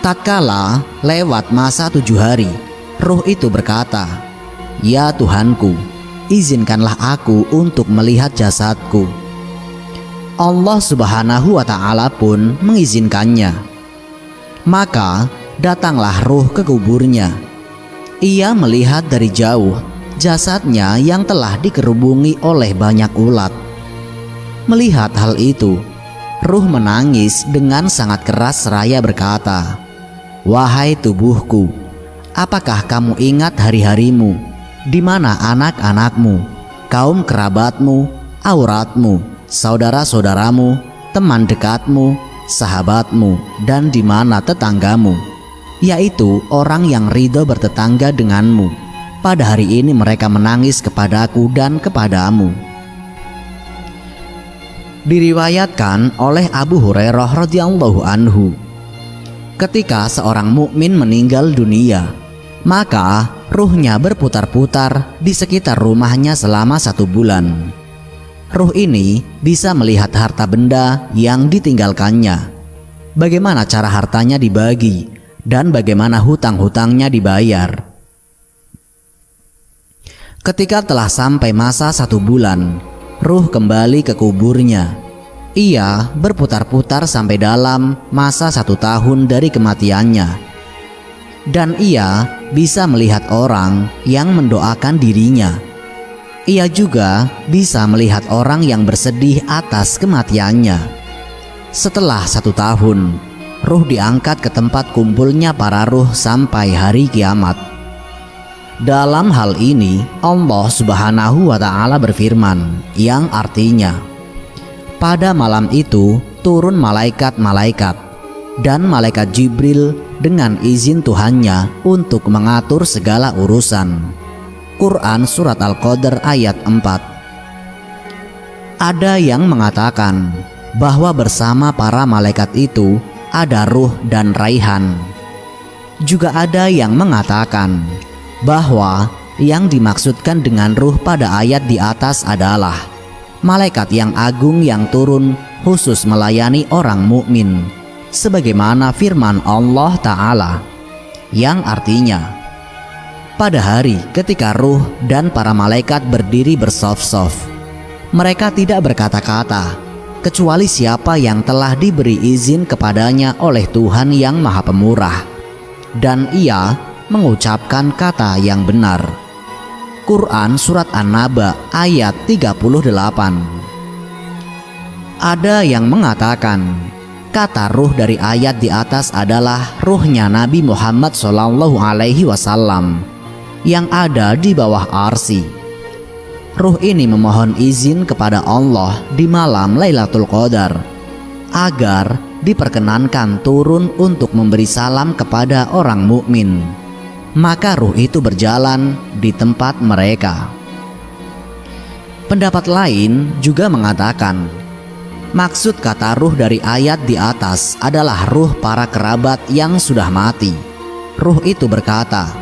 Tatkala lewat masa 7 hari, ruh itu berkata, "Ya Tuhanku, izinkanlah aku untuk melihat jasadku." Allah Subhanahu wa Ta'ala pun mengizinkannya. Maka datanglah ruh ke kuburnya. Ia melihat dari jauh jasadnya yang telah dikerubungi oleh banyak ulat. Melihat hal itu, ruh menangis dengan sangat keras seraya berkata, "Wahai tubuhku, apakah kamu ingat hari-harimu, di mana anak-anakmu, kaum kerabatmu, auratmu, saudara-saudaramu, teman dekatmu, sahabatmu, dan di mana tetanggamu, yaitu orang yang ridho bertetangga denganmu. Pada hari ini mereka menangis kepadaku dan kepadamu." Diriwayatkan oleh Abu Hurairah radhiyallahu anhu, ketika seorang mukmin meninggal dunia, maka ruhnya berputar-putar di sekitar rumahnya selama 1 bulan. Ruh ini bisa melihat harta benda yang ditinggalkannya, bagaimana cara hartanya dibagi, dan bagaimana hutang-hutangnya dibayar. Ketika telah sampai masa 1 bulan, ruh kembali ke kuburnya. Ia berputar-putar sampai dalam masa 1 tahun dari kematiannya. Dan ia bisa melihat orang yang mendoakan dirinya. Ia juga bisa melihat orang yang bersedih atas kematiannya. Setelah 1 tahun, ruh diangkat ke tempat kumpulnya para ruh sampai hari kiamat. Dalam hal ini Allah Subhanahu wa Ta'ala berfirman, yang artinya, pada malam itu turun malaikat-malaikat dan malaikat Jibril dengan izin Tuhannya untuk mengatur segala urusan. Quran Surat Al-Qadr ayat 4. Ada yang mengatakan bahwa bersama para malaikat itu ada ruh dan raihan. Juga ada yang mengatakan bahwa yang dimaksudkan dengan ruh pada ayat di atas adalah malaikat yang agung yang turun khusus melayani orang mukmin, sebagaimana firman Allah Ta'ala, yang artinya, pada hari ketika ruh dan para malaikat berdiri bersaf-saf, mereka tidak berkata-kata, kecuali siapa yang telah diberi izin kepadanya oleh Tuhan yang Maha Pemurah, dan ia mengucapkan kata yang benar. Quran Surat An-Naba ayat 38. Ada yang mengatakan kata ruh dari ayat di atas adalah ruhnya Nabi Muhammad SAW yang ada di bawah arsy. Ruh ini memohon izin kepada Allah di malam Lailatul Qadar agar diperkenankan turun untuk memberi salam kepada orang mukmin. Maka ruh itu berjalan di tempat mereka. Pendapat lain juga mengatakan maksud kata ruh dari ayat di atas adalah ruh para kerabat yang sudah mati. Ruh itu berkata,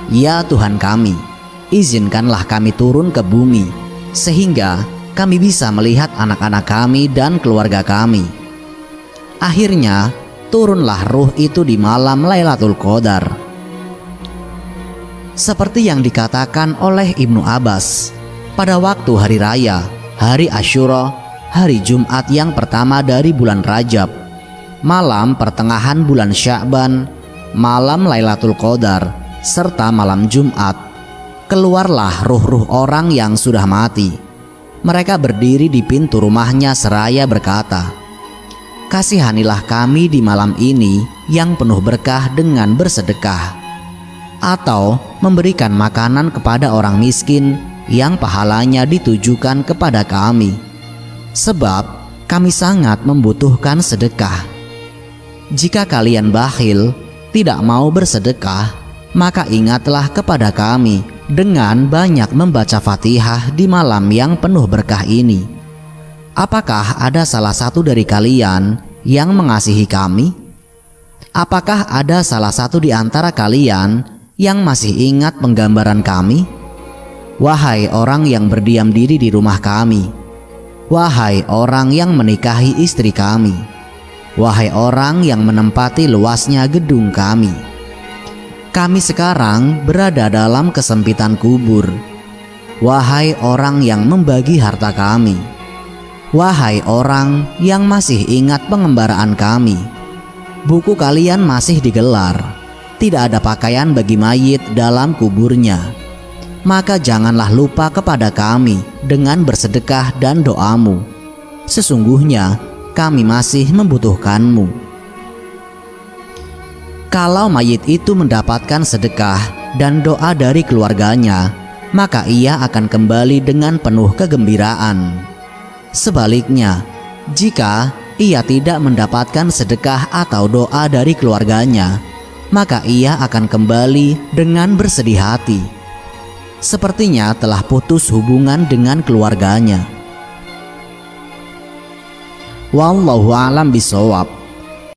"Ya Tuhan kami, izinkanlah kami turun ke bumi, sehingga kami bisa melihat anak-anak kami dan keluarga kami." Akhirnya turunlah ruh itu di malam Lailatul Qadar. Seperti yang dikatakan oleh Ibnu Abbas, pada waktu hari raya, hari Asyura, hari Jumat yang pertama dari bulan Rajab, malam pertengahan bulan Sya'ban, malam Lailatul Qadar, serta malam Jumat, keluarlah ruh-ruh orang yang sudah mati. Mereka berdiri di pintu rumahnya seraya berkata, "Kasihanilah kami di malam ini yang penuh berkah dengan bersedekah, atau memberikan makanan kepada orang miskin yang pahalanya ditujukan kepada kami, sebab kami sangat membutuhkan sedekah. Jika kalian bakhil, tidak mau bersedekah, maka ingatlah kepada kami dengan banyak membaca Fatihah di malam yang penuh berkah ini. Apakah ada salah satu dari kalian yang mengasihi kami? Apakah ada salah satu di antara kalian yang masih ingat penggambaran kami? Wahai orang yang berdiam diri di rumah kami, wahai orang yang menikahi istri kami, wahai orang yang menempati luasnya gedung kami. Kami sekarang berada dalam kesempitan kubur. Wahai orang yang membagi harta kami, wahai orang yang masih ingat pengembaraan kami, buku kalian masih digelar, tidak ada pakaian bagi mayit dalam kuburnya. Maka janganlah lupa kepada kami dengan bersedekah dan doamu. Sesungguhnya kami masih membutuhkanmu. Kalau mayit itu mendapatkan sedekah dan doa dari keluarganya, maka ia akan kembali dengan penuh kegembiraan. Sebaliknya, jika ia tidak mendapatkan sedekah atau doa dari keluarganya, maka ia akan kembali dengan bersedih hati, sepertinya telah putus hubungan dengan keluarganya. Wallahu a'lam bishawab.